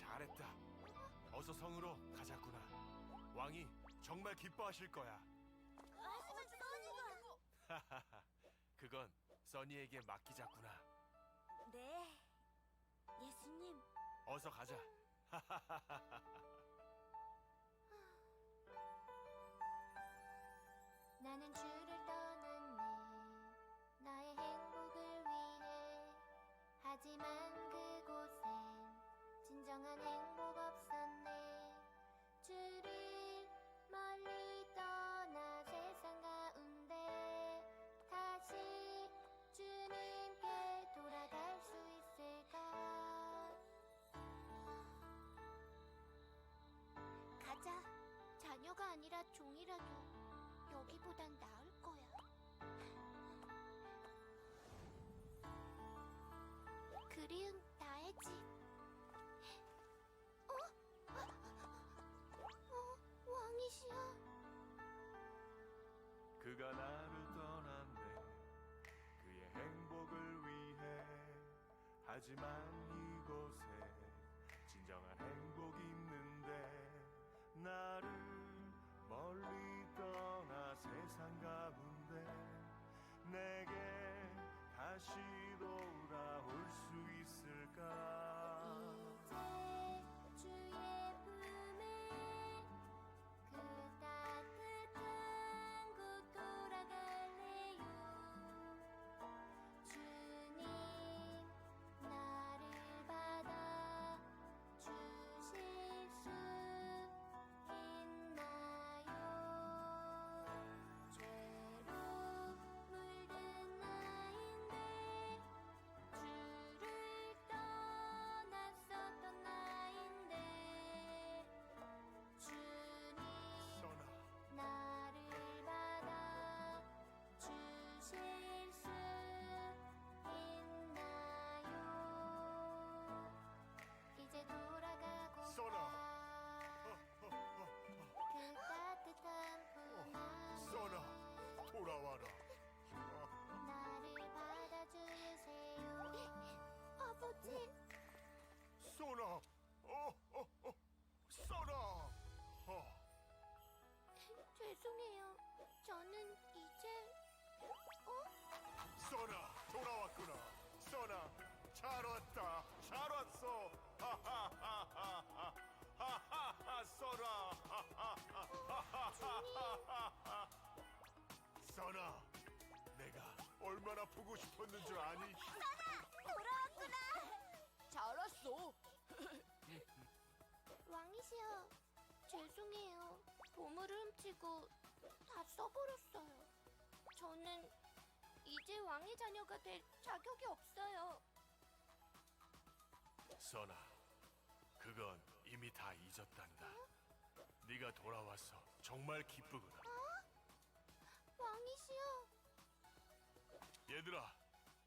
잘했다. 어서 성으로 가자꾸나. 왕이 정말 기뻐하실 거야. 하지만 써니가... 그건 써니에게 맡기자꾸나. 네, 예수님. 어서 가자. 나는 주를 떠났네 나의 행복을 위해 하지만 그곳엔 진정한 행복 없었네 주를 멀리 떠나 세상 가운데 다시 주님께 돌아갈 수 있을까 가자 자녀가 아니라 종이라도 여기보단 나을 거야. 그리운 나의 집. 왕이시여. 그가 나를 떠났네. 그의 행복을 위해. 하지만 이곳에 진정한 행복이 있는데 나를 멀리 떠나 세상 가운데 내게 다시 돌아올 수 있을까 이제 주의 품에 그 따뜻한 곳 돌아갈래요 주님 나를 받아 주실 수 있나요 죄로 물든 나인데 주를 떠났었던 나인데 주님 써나 나를 받아 주실 수 있나요 이제 돌아가고 써나. 그 따뜻한 품 안에 써나 돌아와라. 나를 받아주세요 아버지 써나. 써나. 죄송해요 저는 이제 써나 돌아왔구나. 써나 잘 왔다. 잘 왔어. 하하하하. 써나. 써나 내가 얼마나 보고 싶었는 줄 아니? 돌아왔구나. 잘 왔어. 왕이시여 죄송해요 보물을 훔치고 다 써버렸어요 저는 이제 왕의 자녀가 될 자격이 없어요 써나 그건 이미 다 잊었단다. 네가 돌아와서 정말 기쁘구나. 왕이시여 얘들아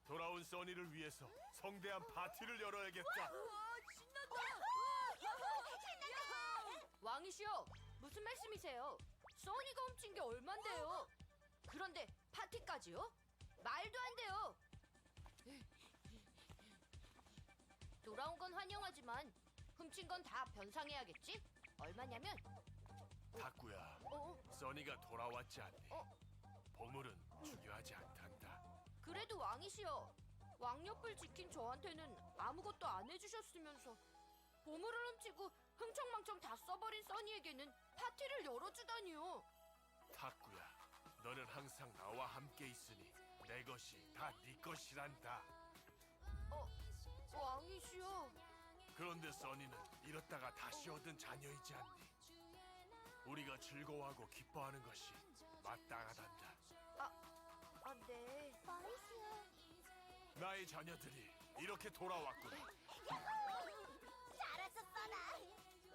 돌아온 써니를 위해서 성대한 파티를 열어야겠다. 우와, 신난다. 왕이시여, 무슨 말씀이세요? 써니가 훔친 게 얼만데요? 그런데 파티까지요? 말도 안 돼요. 돌아온 건 환영하지만 훔친 건 다 변상해야겠지? 얼마냐면 다꾸야 어? 써니가 돌아왔지 않니? 어? 보물은 중요하지 않단다. 그래도 왕이시여, 왕옆을 지킨 저한테는 아무것도 안 해주셨으면서 보물을 훔치고 흥청망청 다 써버린 써니에게는 파티를 열어주다니요. 다꾸야 너는 항상 나와 함께 있으니 내 것이 다 네 것이란다. 왕이시여. 그런데 써니는 잃었다가 다시 얻은 자녀이지 않니? 우리가 즐거워하고 기뻐하는 것이 마땅하단다. 네. 왕이시여 나의 자녀들이 이렇게 돌아왔구나. 잘했어, 써나.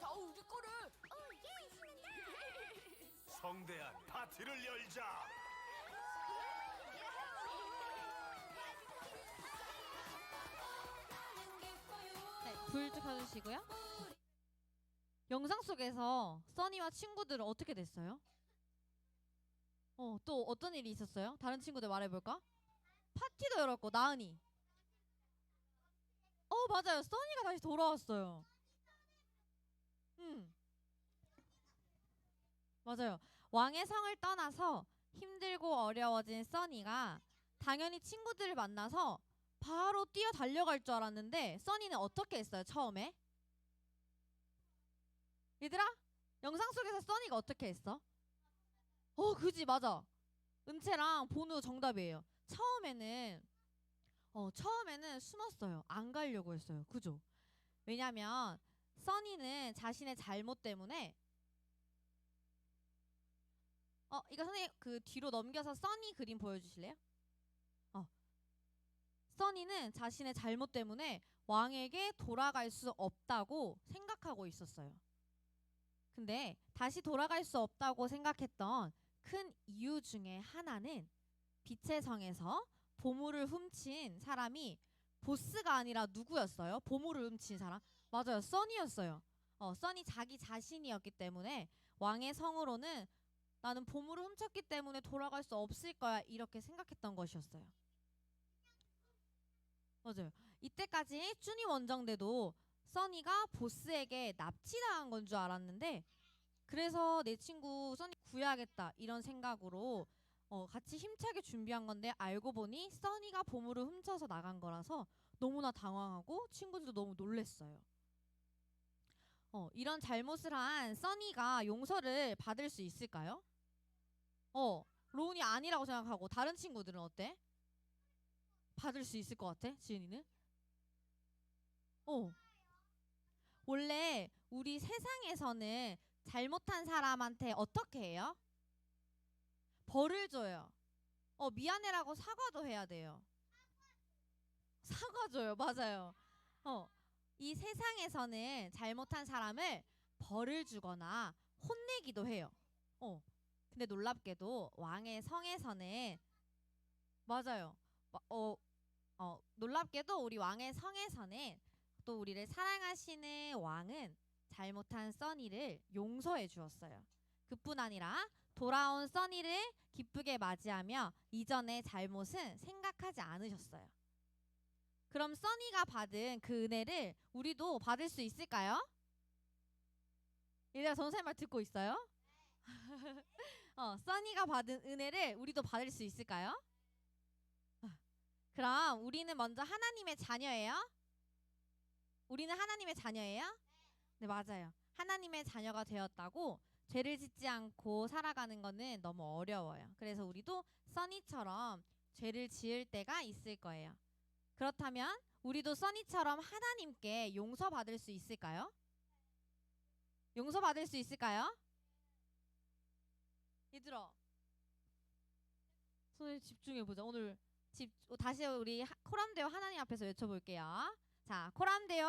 다 우리 거를. 예, 신난다. 성대한 파티를 열자. 네, 불 좀 켜주시고요. 영상 속에서 써니와 친구들은 어떻게 됐어요? 또 어떤 일이 있었어요? 다른 친구들 말해볼까? 파티도 열었고 나은이. 맞아요. 써니가 다시 돌아왔어요. 맞아요. 왕의 성을 떠나서 힘들고 어려워진 써니가 당연히 친구들을 만나서 바로 뛰어 달려갈 줄 알았는데 써니는 어떻게 했어요, 처음에? 얘들아? 영상 속에서 써니가 어떻게 했어? 그지, 맞아. 은채랑 보누 정답이에요. 처음에는 숨었어요. 안 가려고 했어요. 그죠? 왜냐면 써니는 자신의 잘못 때문에 이거 선생님 그 뒤로 넘겨서 써니 그림 보여주실래요? 써니는 자신의 잘못 때문에 왕에게 돌아갈 수 없다고 생각하고 있었어요. 근데 다시 돌아갈 수 없다고 생각했던 큰 이유 중에 하나는 빛의 성에서 보물을 훔친 사람이 보스가 아니라 누구였어요? 보물을 훔친 사람? 맞아요. 써니였어요. 써니 자기 자신이었기 때문에 왕의 성으로는 나는 보물을 훔쳤기 때문에 돌아갈 수 없을 거야 이렇게 생각했던 것이었어요. 맞아요. 이때까지 쭈니 원정대도 써니가 보스에게 납치당한 건 줄 알았는데 그래서 내 친구 써니 구해야겠다 이런 생각으로 같이 힘차게 준비한 건데 알고 보니 써니가 보물을 훔쳐서 나간 거라서 너무나 당황하고 친구들도 너무 놀랬어요. 이런 잘못을 한 써니가 용서를 받을 수 있을까요? 로운이 아니라고 생각하고 다른 친구들은 어때? 받을 수 있을 것 같아? 지은이는? 원래 우리 세상에서는 잘못한 사람한테 어떻게 해요? 벌을 줘요. 미안해라고 사과도 해야 돼요. 사과 줘요. 맞아요. 이 세상에서는 잘못한 사람을 벌을 주거나 혼내기도 해요. 근데 놀랍게도 왕의 성에서는 맞아요. 놀랍게도 우리 왕의 성에서는 또 우리를 사랑하시는 왕은 잘못한 써니를 용서해 주었어요. 그뿐 아니라 돌아온 써니를 기쁘게 맞이하며 이전의 잘못은 생각하지 않으셨어요. 그럼 써니가 받은 그 은혜를 우리도 받을 수 있을까요? 얘들아 선생님 말 듣고 있어요? 써니가 받은 은혜를 우리도 받을 수 있을까요? 그럼 우리는 먼저 하나님의 자녀예요? 우리는 하나님의 자녀예요? 네, 맞아요. 하나님의 자녀가 되었다고 죄를 짓지 않고 살아가는 거는 너무 어려워요. 그래서 우리도 써니처럼 죄를 지을 때가 있을 거예요. 그렇다면 우리도 써니처럼 하나님께 용서받을 수 있을까요? 용서받을 수 있을까요? 얘들아 손에 집중해보자. 오늘 다시 우리 코람데오 하나님 앞에서 외쳐볼게요. 자, 코람데오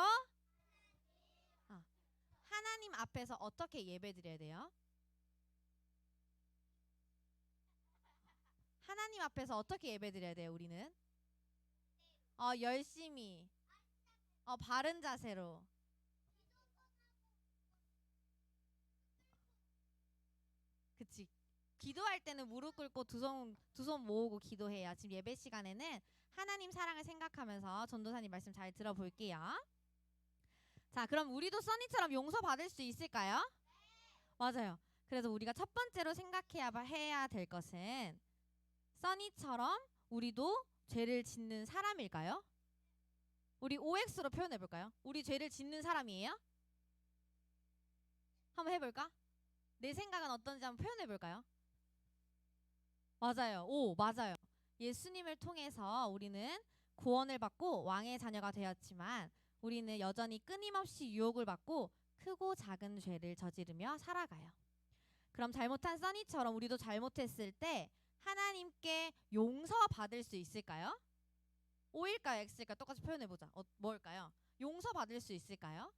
하나님 앞에서 어떻게 예배드려야 돼요? 하나님 앞에서 어떻게 예배드려야 돼요? 우리는 열심히 바른 자세로 그치. 기도할 때는 무릎 꿇고 두 손 모으고 기도해요. 지금 예배 시간에는 하나님 사랑을 생각하면서 전도사님 말씀 잘 들어볼게요. 자, 그럼 우리도 써니처럼 용서받을 수 있을까요? 맞아요. 그래서 우리가 첫 번째로 생각해야 될 것은 써니처럼 우리도 죄를 짓는 사람일까요? 우리 OX로 표현해볼까요? 우리 죄를 짓는 사람이에요? 한번 해볼까? 내 생각은 어떤지 한번 표현해볼까요? 맞아요. 맞아요. 예수님을 통해서 우리는 구원을 받고 왕의 자녀가 되었지만 우리는 여전히 끊임없이 유혹을 받고 크고 작은 죄를 저지르며 살아가요. 그럼 잘못한 써니처럼 우리도 잘못했을 때 하나님께 용서받을 수 있을까요? O일까요? X일까요? 똑같이 표현해보자. 뭘까요? 용서받을 수 있을까요?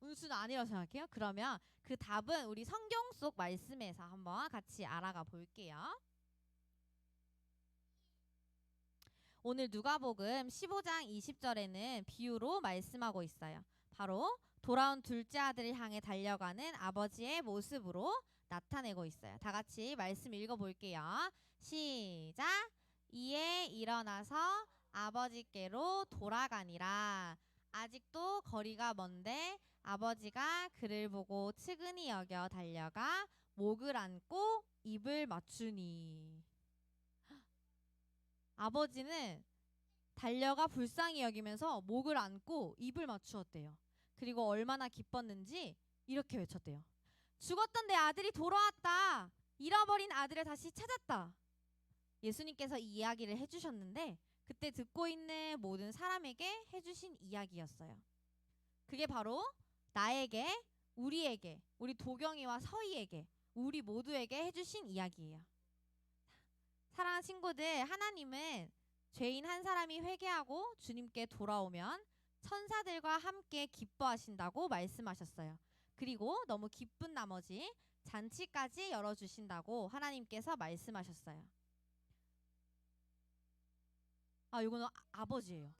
은수는 아니라고 생각해요. 그러면 그 답은 우리 성경 속 말씀에서 한번 같이 알아가 볼게요. 오늘 누가복음 15장 20절에는 비유로 말씀하고 있어요. 바로 돌아온 둘째 아들을 향해 달려가는 아버지의 모습으로 나타내고 있어요. 다 같이 말씀 읽어볼게요. 시작. 이에 일어나서 아버지께로 돌아가니라. 아직도 거리가 먼데 아버지가 그를 보고 측은히 여겨 달려가 목을 안고 입을 맞추니. 아버지는 달려가 불쌍히 여기면서 목을 안고 입을 맞추었대요. 그리고 얼마나 기뻤는지 이렇게 외쳤대요. 죽었던 내 아들이 돌아왔다. 잃어버린 아들을 다시 찾았다. 예수님께서 이 이야기를 해주셨는데 그때 듣고 있는 모든 사람에게 해주신 이야기였어요. 그게 바로 나에게, 우리에게, 우리 도경이와 서희에게, 우리 모두에게 해주신 이야기예요. 사랑하는 친구들, 하나님은 죄인 한 사람이 회개하고 주님께 돌아오면 천사들과 함께 기뻐하신다고 말씀하셨어요. 그리고 너무 기쁜 나머지 잔치까지 열어주신다고 하나님께서 말씀하셨어요. 이거는 아버지예요.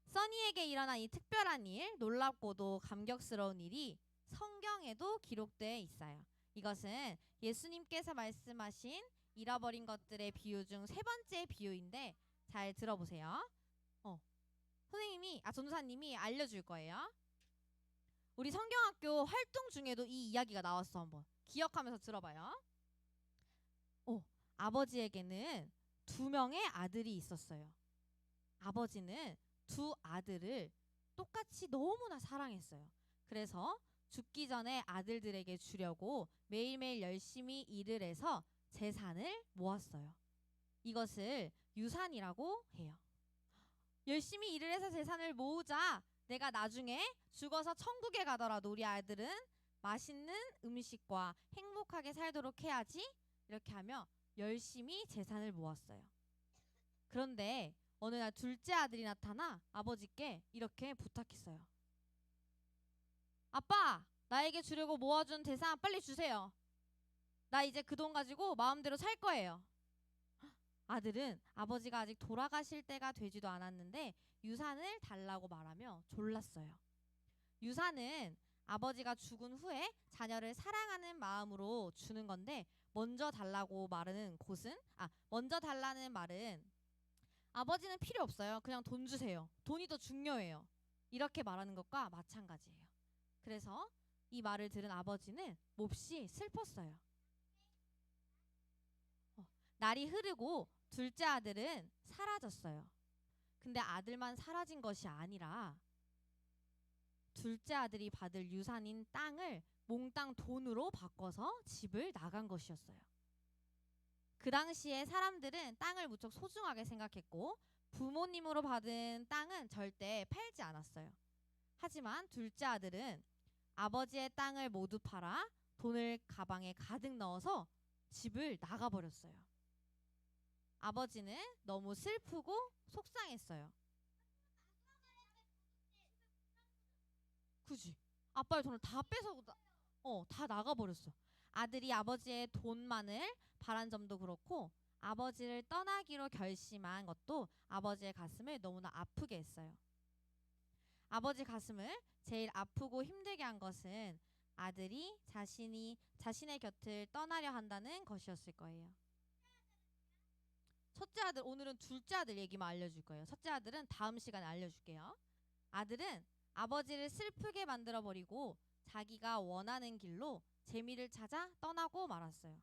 써니에게 일어난 이 특별한 일, 놀랍고도 감격스러운 일이 성경에도 기록되어 있어요. 이것은 예수님께서 말씀하신 잃어버린 것들의 비유 중 세 번째 비유인데 잘 들어보세요. 전도사님이 알려줄 거예요. 우리 성경학교 활동 중에도 이 이야기가 나왔어. 한번 기억하면서 들어봐요. 아버지에게는 2명의 아들이 있었어요. 아버지는 2 아들을 똑같이 너무나 사랑했어요. 그래서 죽기 전에 아들들에게 주려고 매일매일 열심히 일을 해서 재산을 모았어요. 이것을 유산이라고 해요. 열심히 일을 해서 재산을 모으자 내가 나중에 죽어서 천국에 가더라도 우리 아들은 맛있는 음식과 행복하게 살도록 해야지, 이렇게 하며 열심히 재산을 모았어요. 그런데 어느 날 둘째 아들이 나타나 아버지께 이렇게 부탁했어요. 아빠, 나에게 주려고 모아준 재산 빨리 주세요. 나 이제 그 돈 가지고 마음대로 살 거예요. 아들은 아버지가 아직 돌아가실 때가 되지도 않았는데 유산을 달라고 말하며 졸랐어요. 유산은 아버지가 죽은 후에 자녀를 사랑하는 마음으로 주는 건데 먼저 달라는 말은 아버지는 필요 없어요. 그냥 돈 주세요. 돈이 더 중요해요. 이렇게 말하는 것과 마찬가지예요. 그래서 이 말을 들은 아버지는 몹시 슬펐어요. 날이 흐르고 둘째 아들은 사라졌어요. 근데 아들만 사라진 것이 아니라 둘째 아들이 받을 유산인 땅을 몽땅 돈으로 바꿔서 집을 나간 것이었어요. 그 당시에 사람들은 땅을 무척 소중하게 생각했고 부모님으로 받은 땅은 절대 팔지 않았어요. 하지만 둘째 아들은 아버지의 땅을 모두 팔아 돈을 가방에 가득 넣어서 집을 나가버렸어요. 아버지는 너무 슬프고 속상했어요. 그지? 아빠의 돈을 다 다 나가버렸어. 아들이 아버지의 돈만을 바란 점도 그렇고 아버지를 떠나기로 결심한 것도 아버지의 가슴을 너무나 아프게 했어요. 아버지 가슴을 제일 아프고 힘들게 한 것은 아들이 자신의 곁을 떠나려 한다는 것이었을 거예요. 첫째 아들, 오늘은 둘째 아들 얘기만 알려줄 거예요. 첫째 아들은 다음 시간에 알려줄게요. 아들은 아버지를 슬프게 만들어버리고 자기가 원하는 길로 재미를 찾아 떠나고 말았어요.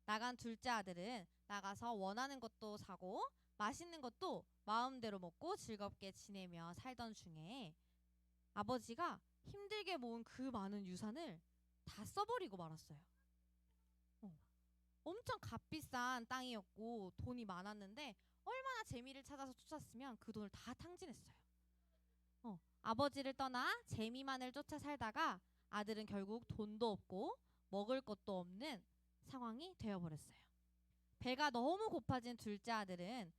나간 둘째 아들은 나가서 원하는 것도 사고 맛있는 것도 마음대로 먹고 즐겁게 지내며 살던 중에 아버지가 힘들게 모은 그 많은 유산을 다 써버리고 말았어요. 엄청 값비싼 땅이었고 돈이 많았는데 얼마나 재미를 찾아서 쫓았으면 그 돈을 다 탕진했어요. 아버지를 떠나 재미만을 쫓아 살다가 아들은 결국 돈도 없고 먹을 것도 없는 상황이 되어버렸어요. 배가 너무 고파진 둘째 아들은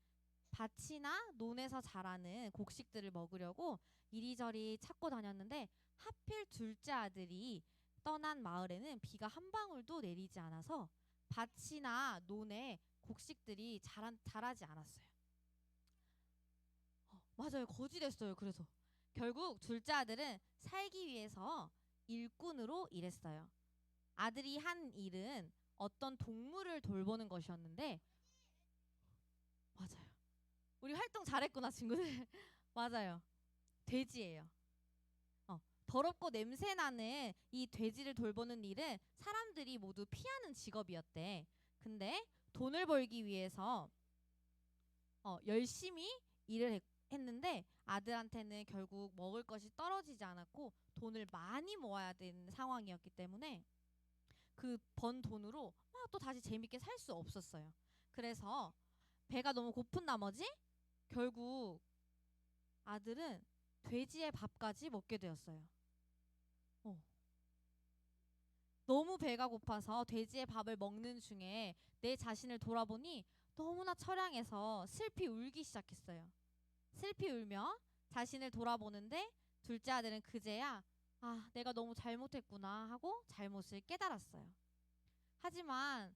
밭이나 논에서 자라는 곡식들을 먹으려고 이리저리 찾고 다녔는데 하필 둘째 아들이 떠난 마을에는 비가 한 방울도 내리지 않아서 밭이나 논에 곡식들이 자라지 않았어요. 맞아요. 거지 됐어요. 그래서 결국 둘째 아들은 살기 위해서 일꾼으로 일했어요. 아들이 한 일은 어떤 동물을 돌보는 것이었는데 맞아요. 우리 활동 잘했구나 친구들. 맞아요. 돼지예요. 더럽고 냄새나는 이 돼지를 돌보는 일은 사람들이 모두 피하는 직업이었대. 근데 돈을 벌기 위해서 열심히 일을 했는데 아들한테는 결국 먹을 것이 떨어지지 않았고 돈을 많이 모아야 되는 상황이었기 때문에 그 번 돈으로 막 또 다시 재밌게 살 수 없었어요. 그래서 배가 너무 고픈 나머지 결국 아들은 돼지의 밥까지 먹게 되었어요. 너무 배가 고파서 돼지의 밥을 먹는 중에 내 자신을 돌아보니 너무나 처량해서 슬피 울기 시작했어요. 슬피 울며 자신을 돌아보는데 둘째 아들은 그제야 내가 너무 잘못했구나 하고 잘못을 깨달았어요. 하지만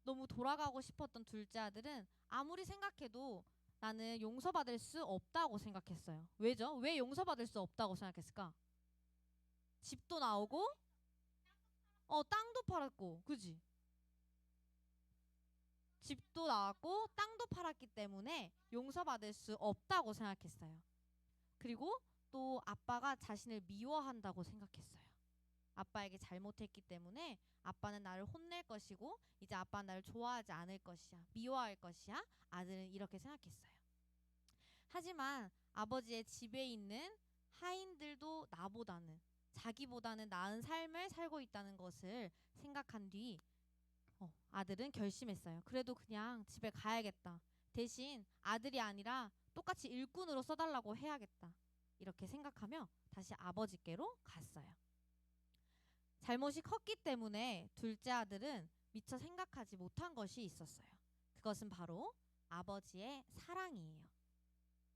너무 돌아가고 싶었던 둘째 아들은 아무리 생각해도 나는 용서받을 수 없다고 생각했어요. 왜죠? 왜 용서받을 수 없다고 생각했을까? 집도 나오고 땅도 팔았고, 그지? 집도 나왔고 땅도 팔았기 때문에 용서받을 수 없다고 생각했어요. 그리고 또 아빠가 자신을 미워한다고 생각했어요. 아빠에게 잘못했기 때문에 아빠는 나를 혼낼 것이고 이제 아빠는 나를 좋아하지 않을 것이야. 미워할 것이야. 아들은 이렇게 생각했어요. 하지만 아버지의 집에 있는 하인들도 나보다는 자기보다는 나은 삶을 살고 있다는 것을 생각한 뒤 아들은 결심했어요. 그래도 그냥 집에 가야겠다. 대신 아들이 아니라 똑같이 일꾼으로 써달라고 해야겠다. 이렇게 생각하며 다시 아버지께로 갔어요. 잘못이 컸기 때문에 둘째 아들은 미처 생각하지 못한 것이 있었어요. 그것은 바로 아버지의 사랑이에요.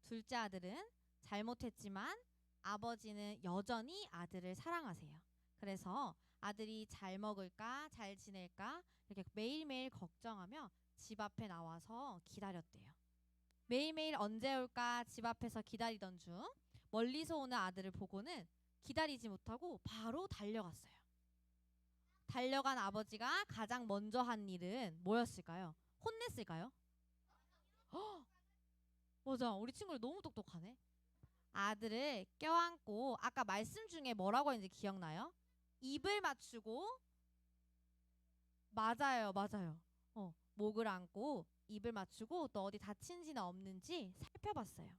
둘째 아들은 잘못했지만 아버지는 여전히 아들을 사랑하세요. 그래서 아들이 잘 먹을까, 잘 지낼까 이렇게 매일매일 걱정하며 집 앞에 나와서 기다렸대요. 매일매일 언제 올까 집 앞에서 기다리던 중 멀리서 오는 아들을 보고는 기다리지 못하고 바로 달려갔어요. 달려간 아버지가 가장 먼저 한 일은 뭐였을까요? 혼냈을까요? 맞아, 우리 친구들 너무 똑똑하네. 아들을 껴안고 아까 말씀 중에 뭐라고 했는지 기억나요? 입을 맞추고 맞아요. 목을 안고 입을 맞추고 또 어디 다친지는 없는지 살펴봤어요.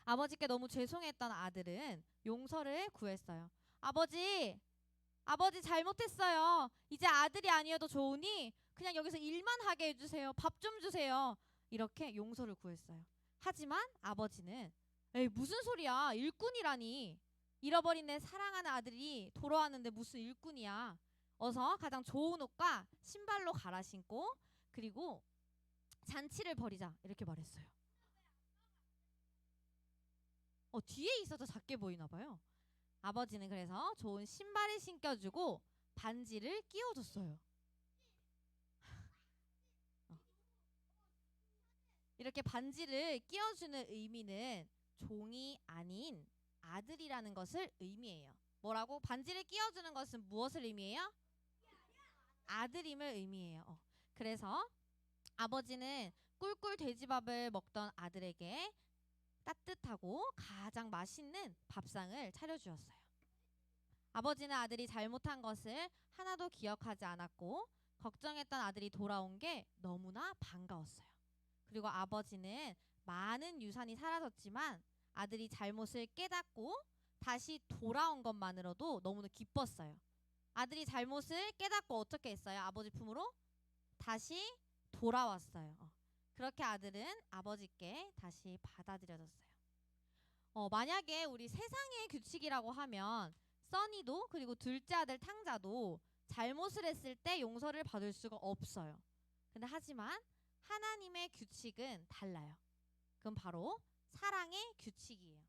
아버지께 너무 죄송했던 아들은 용서를 구했어요. 아버지 잘못했어요. 이제 아들이 아니어도 좋으니 그냥 여기서 일만 하게 해주세요. 밥 좀 주세요. 이렇게 용서를 구했어요. 하지만 아버지는 에이 무슨 소리야, 일꾼이라니. 잃어버린 내 사랑하는 아들이 돌아왔는데 무슨 일꾼이야. 어서 가장 좋은 옷과 신발로 갈아 신고 그리고 잔치를 벌이자 이렇게 말했어요. 뒤에 있어서 작게 보이나 봐요. 아버지는 그래서 좋은 신발을 신겨주고 반지를 끼워줬어요. 이렇게 반지를 끼워주는 의미는 종이 아닌 아들이라는 것을 의미해요. 뭐라고? 반지를 끼워주는 것은 무엇을 의미해요? 아들임을 의미해요. 그래서 아버지는 꿀꿀 돼지밥을 먹던 아들에게 따뜻하고 가장 맛있는 밥상을 차려주었어요. 아버지는 아들이 잘못한 것을 하나도 기억하지 않았고 걱정했던 아들이 돌아온 게 너무나 반가웠어요. 그리고 아버지는 많은 유산이 사라졌지만 아들이 잘못을 깨닫고 다시 돌아온 것만으로도 너무나 기뻤어요. 아들이 잘못을 깨닫고 어떻게 했어요? 아버지 품으로 다시 돌아왔어요. 그렇게 아들은 아버지께 다시 받아들여졌어요. 만약에 우리 세상의 규칙이라고 하면 써니도 그리고 둘째 아들 탕자도 잘못을 했을 때 용서를 받을 수가 없어요. 근데 하지만 하나님의 규칙은 달라요. 그건 바로 사랑의 규칙이에요.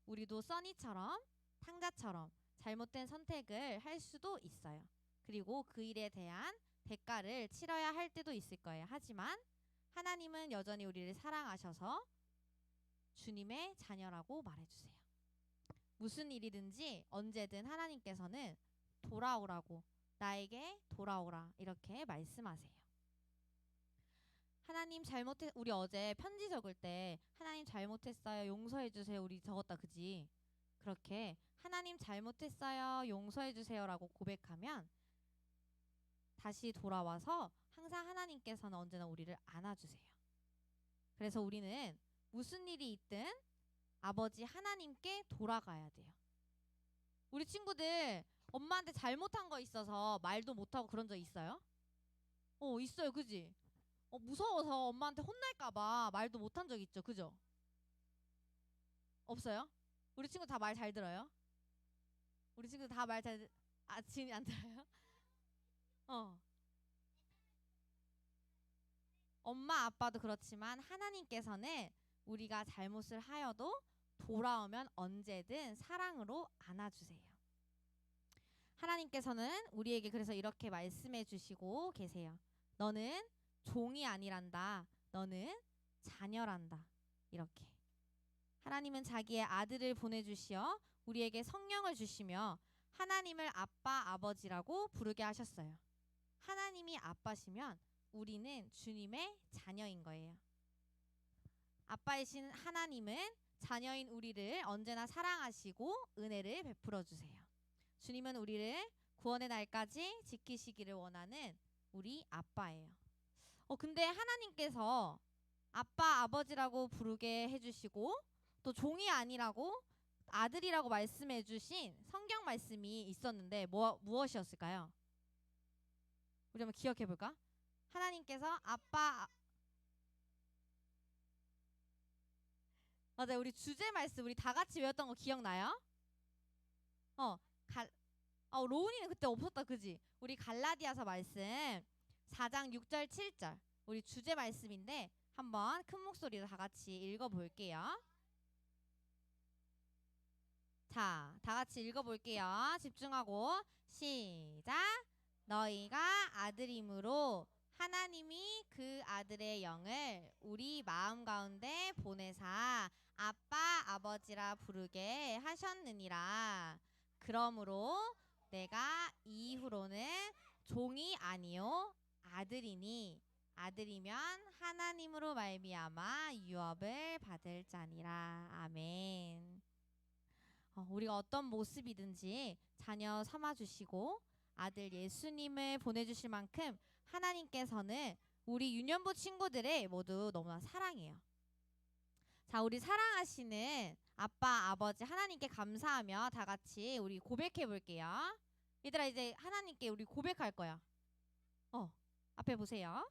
우리도 써니처럼 탕자처럼 잘못된 선택을 할 수도 있어요. 그리고 그 일에 대한 대가를 치러야 할 때도 있을 거예요. 하지만 하나님은 여전히 우리를 사랑하셔서 주님의 자녀라고 말해주세요. 무슨 일이든지 언제든 하나님께서는 돌아오라고, 나에게 돌아오라 이렇게 말씀하세요. 하나님 우리 어제 편지 적을 때 하나님 잘못했어요, 용서해 주세요 우리 적었다, 그지? 그렇게 하나님 잘못했어요. 용서해 주세요라고 고백하면 다시 돌아와서 항상 하나님께서는 언제나 우리를 안아주세요. 그래서 우리는 무슨 일이 있든 아버지 하나님께 돌아가야 돼요. 우리 친구들 엄마한테 잘못한 거 있어서 말도 못하고 그런 적 있어요? 있어요. 그지? 무서워서 엄마한테 혼날까봐 말도 못한 적 있죠. 그죠? 없어요? 우리 친구 다 말 잘 들어요? 우리 친구 다 말 잘 지금 안 들어요? 엄마 아빠도 그렇지만 하나님께서는 우리가 잘못을 하여도 돌아오면 언제든 사랑으로 안아주세요. 하나님께서는 우리에게 그래서 이렇게 말씀해 주시고 계세요. 너는 종이 아니란다. 너는 자녀란다. 이렇게 하나님은 자기의 아들을 보내주시어 우리에게 성령을 주시며 하나님을 아빠 아버지라고 부르게 하셨어요. 하나님이 아빠시면 우리는 주님의 자녀인 거예요. 아빠이신 하나님은 자녀인 우리를 언제나 사랑하시고 은혜를 베풀어 주세요. 주님은 우리를 구원의 날까지 지키시기를 원하는 우리 아빠예요. 근데 하나님께서 아빠 아버지라고 부르게 해주시고 또 종이 아니라고 아들이라고 말씀해 주신 성경 말씀이 있었는데 무엇이었을까요? 우리 한번 기억해 볼까? 하나님께서 맞아요. 우리 주제 말씀 우리 다 같이 외웠던 거 기억나요? 로운이는 그때 없었다. 그지? 우리 갈라디아서 말씀 4장 6절 7절 우리 주제 말씀인데 한번 큰 목소리로 다 같이 읽어볼게요. 자, 다 같이 읽어볼게요. 집중하고 시작. 너희가 아들이므로 하나님이 그 아들의 영을 우리 마음 가운데 보내사 아빠 아버지라 부르게 하셨느니라. 그러므로 내가 이후로는 종이 아니요 아들이니 아들이면 하나님으로 말미암아 유업을 받을 자니라. 아멘. 우리가 어떤 모습이든지 자녀 삼아주시고 아들 예수님을 보내주실 만큼 하나님께서는 우리 유년부 친구들을 모두 너무나 사랑해요. 자, 우리 사랑하시는 아빠 아버지 하나님께 감사하며 다 같이 우리 고백해 볼게요. 얘들아 이제 하나님께 우리 고백할 거야. 앞에 보세요.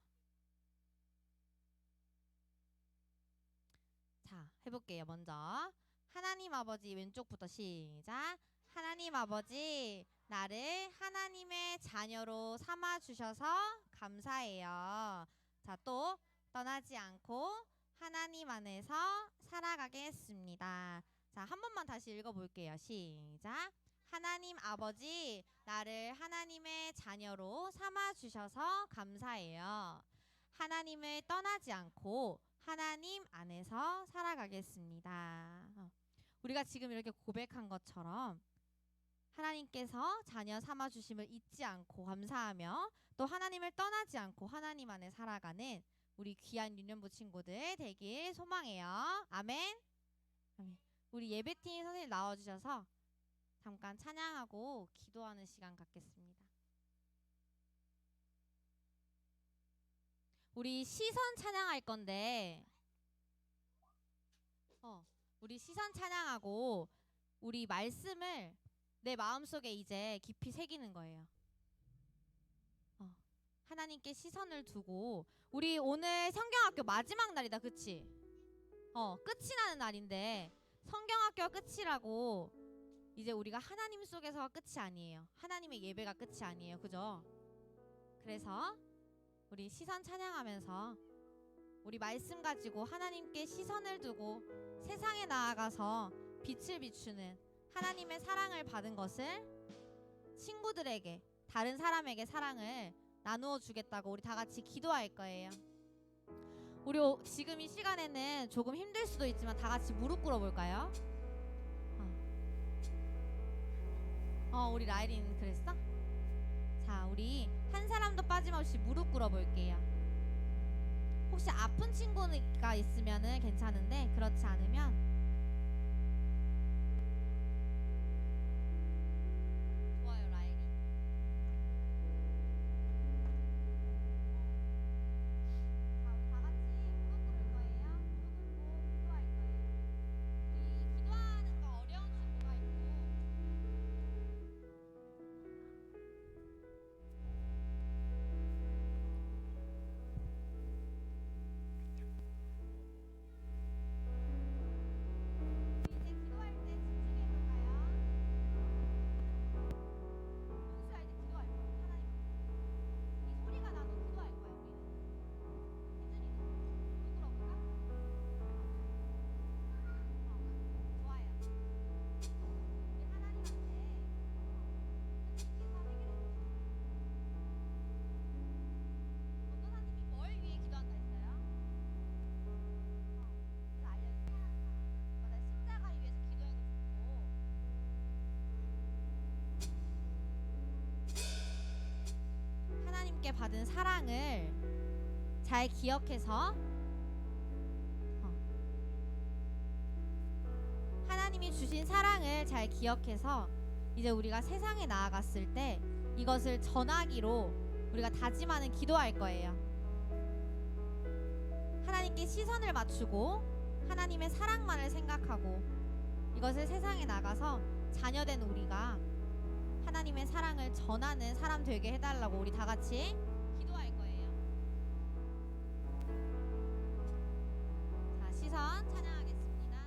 자, 해볼게요. 먼저 하나님 아버지 왼쪽부터 시작. 하나님 아버지 나를 하나님의 자녀로 삼아주셔서 감사해요. 자, 또 떠나지 않고 하나님 안에서 살아가겠습니다. 자, 한 번만 다시 읽어볼게요. 시작. 하나님 아버지 나를 하나님의 자녀로 삼아주셔서 감사해요. 하나님을 떠나지 않고 하나님 안에서 살아가겠습니다. 우리가 지금 이렇게 고백한 것처럼 하나님께서 자녀 삼아주심을 잊지 않고 감사하며 또 하나님을 떠나지 않고 하나님 안에 살아가는 우리 귀한 유년부 친구들 되길 소망해요. 아멘. 아멘. 우리 예배팀 선생님 나와주셔서 잠깐 찬양하고 기도하는 시간 갖겠습니다. 우리 시선 찬양할 건데 우리 시선 찬양하고 우리 말씀을 내 마음속에 이제 깊이 새기는 거예요. 하나님께 시선을 두고 우리 오늘 성경학교 마지막 날이다. 그치? 끝이 나는 날인데 성경학교가 끝이라고 이제 우리가 하나님 속에서가 끝이 아니에요. 하나님의 예배가 끝이 아니에요. 그죠? 그래서 우리 시선 찬양하면서 우리 말씀 가지고 하나님께 시선을 두고 세상에 나아가서 빛을 비추는 하나님의 사랑을 받은 것을 친구들에게 다른 사람에게 사랑을 나누어 주겠다고 우리 다 같이 기도할 거예요. 우리 지금 이 시간에는 조금 힘들 수도 있지만 다 같이 무릎 꿇어 볼까요? 우리 라이린 그랬어? 자, 우리 한 사람도 빠짐없이 무릎 꿇어 볼게요. 혹시 아픈 친구가 있으면은 괜찮은데 그렇지 않으면 받은 사랑을 잘 기억해서 하나님이 주신 사랑을 잘 기억해서 이제 우리가 세상에 나아갔을 때 이것을 전하기로 우리가 다짐하는 기도할 거예요. 하나님께 시선을 맞추고 하나님의 사랑만을 생각하고 이것을 세상에 나가서 자녀된 우리가 하나님의 사랑을 전하는 사람 되게 해달라고 우리 다 같이 기도할 거예요. 자, 시선 찬양하겠습니다.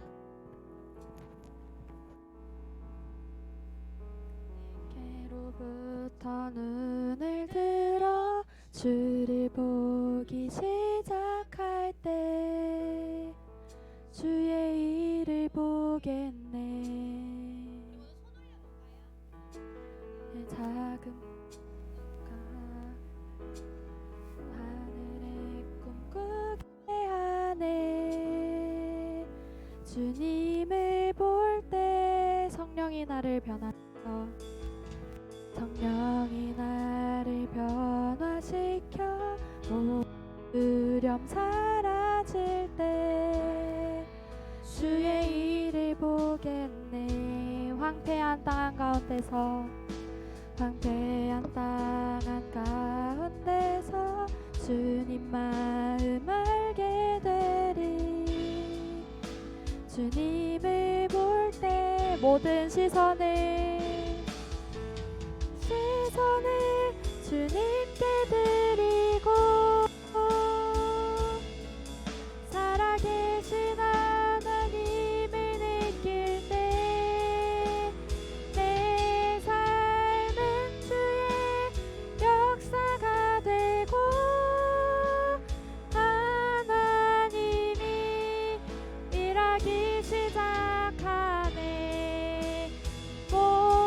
내게로부터 눈을 들어 주를 보기 시작할 때 주의 일을 보겠네. 작은 하늘에 꿈꾸게 하네. 주님을 볼 때 성령이 나를 변화시켜 성령이 나를 변화시켜 두려움 사라질 때 주의 일을 보겠네. 황폐한 땅 가운데서 황폐한 땅 가운데서 주님 마음 알게 되리. 주님을 볼 때 모든 시선을 주님께 드리고 살아계신 하나님을 느낄 때 내 삶은 주의 역사가 되고 하나님이 일하기 시작하네. 모든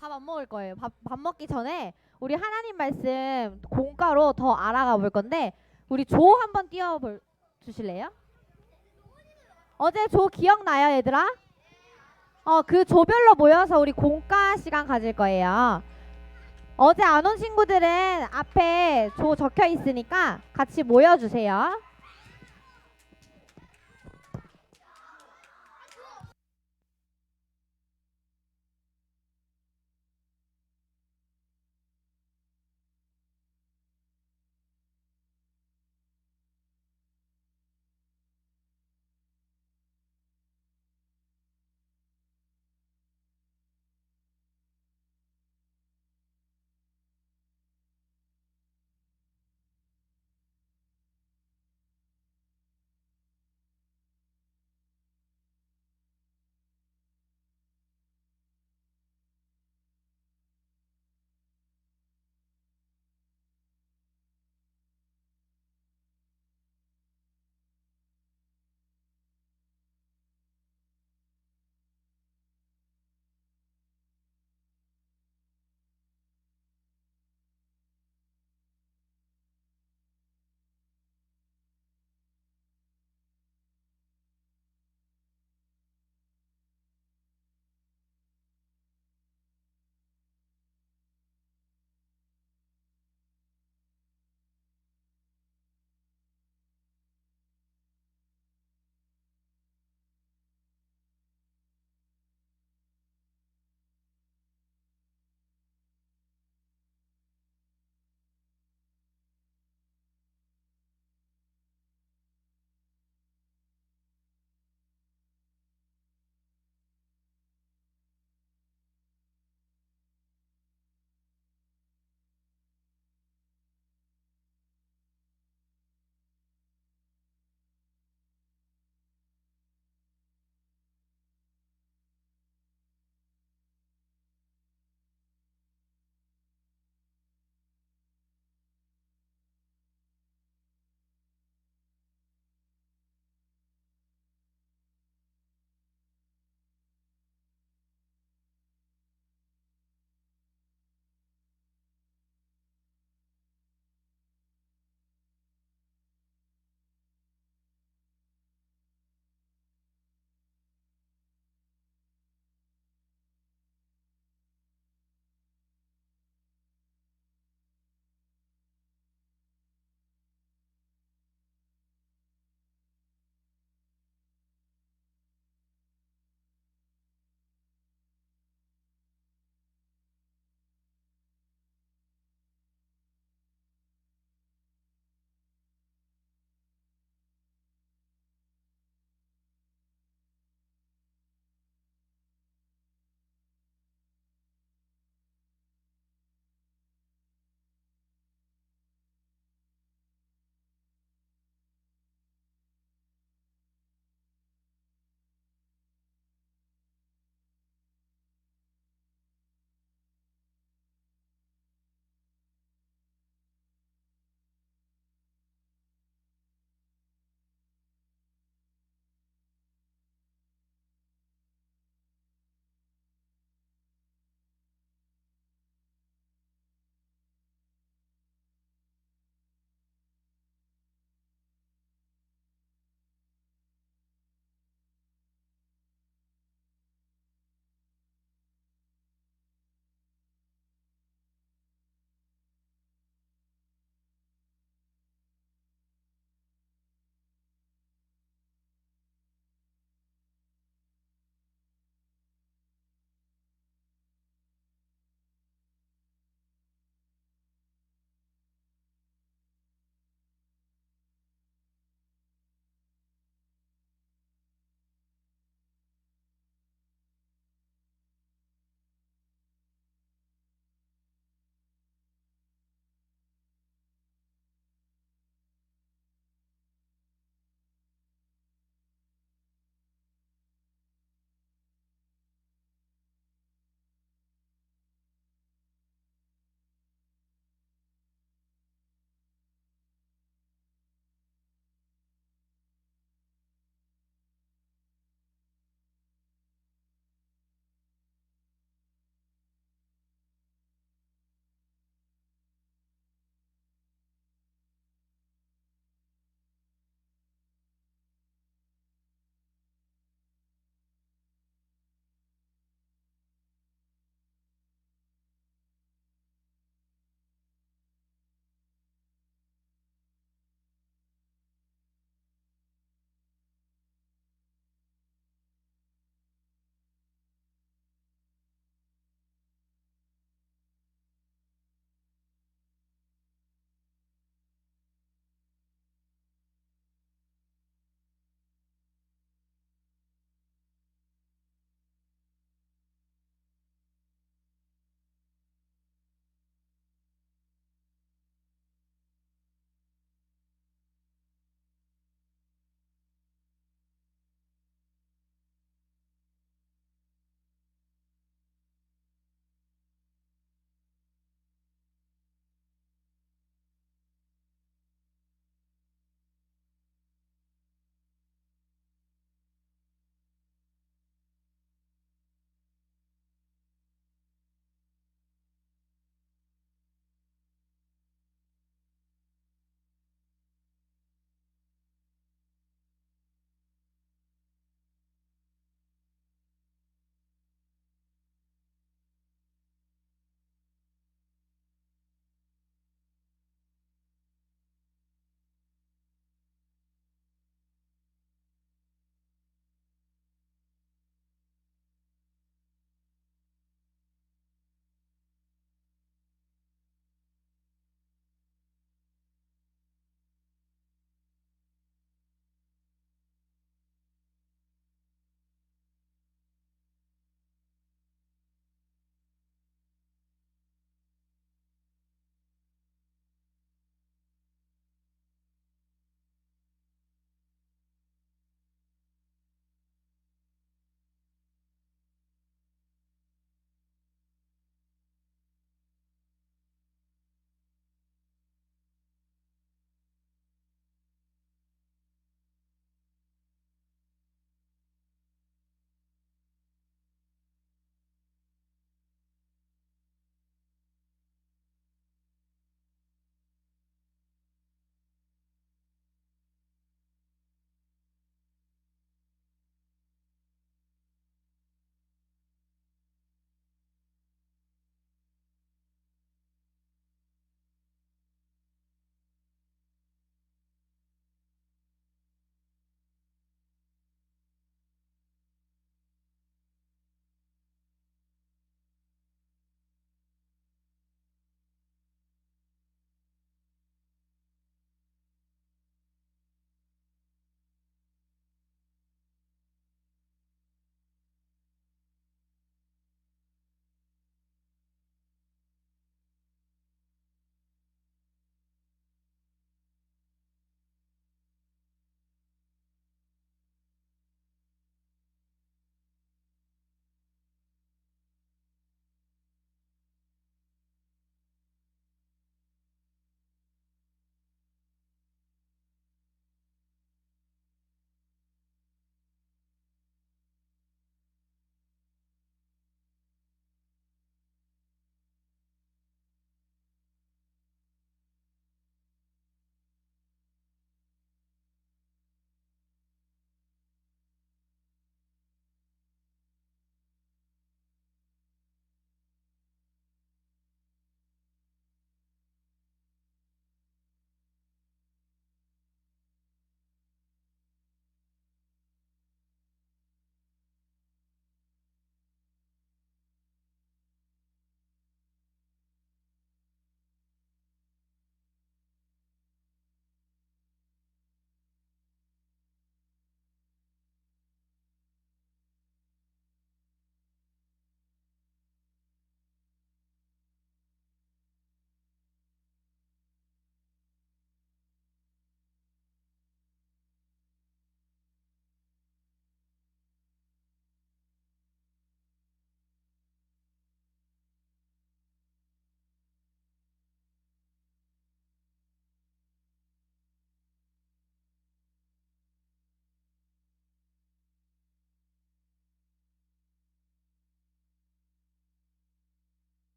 밥 안 먹을 거예요. 밥 먹기 전에 우리 하나님 말씀 공과로 더 알아가 볼 건데 우리 조 한번 주실래요? 어제 조 기억나요, 얘들아? 그 조별로 모여서 우리 공과 시간 가질 거예요. 어제 안 온 친구들은 앞에 조 적혀 있으니까 같이 모여주세요.